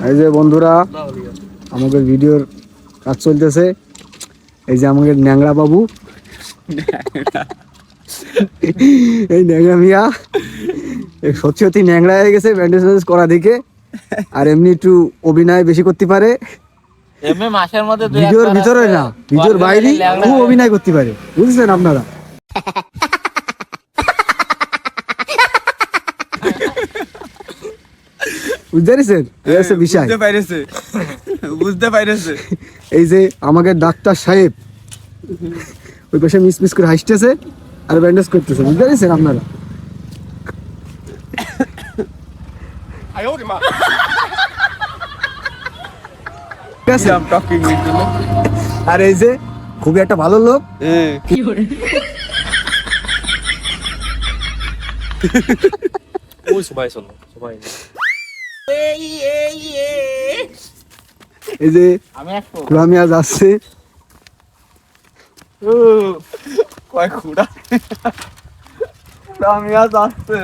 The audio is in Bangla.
এই যে বন্ধুরা আমাদের ভিডিওর কাজ চলতেছে। এই যে আমাদের ন্যাংরা বাবু, এই ন্যাংরা মিয়া সত্যি সত্যি ন্যাংরা হয়ে গেছে ব্যান্ডেজ করা দিকে। আর এমনি একটু অভিনয় বেশি করতে পারে, এমনি মাসের মধ্যে ভিডিওর ভিতরে না ভিডিওর বাইরে খুব অভিনয় করতে পারে, বুঝছেন আপনারা? বুঝতে পেরেছেন? এই হচ্ছে বিষয়। বুঝতে পাইরেছে। এই যে আমাদের ডাক্তার সাহেব ওই পাশে মিস মিস করে হাসতেছে আর ব্যান্ডেজ করতেছে, বুঝতে পেরেছেন আপনারা? ঠিক আছে? আর এই যে খুবই একটা ভালো লোক, এই যে আমি আজ আসছে কয় খুড়া আমি আজ আসছে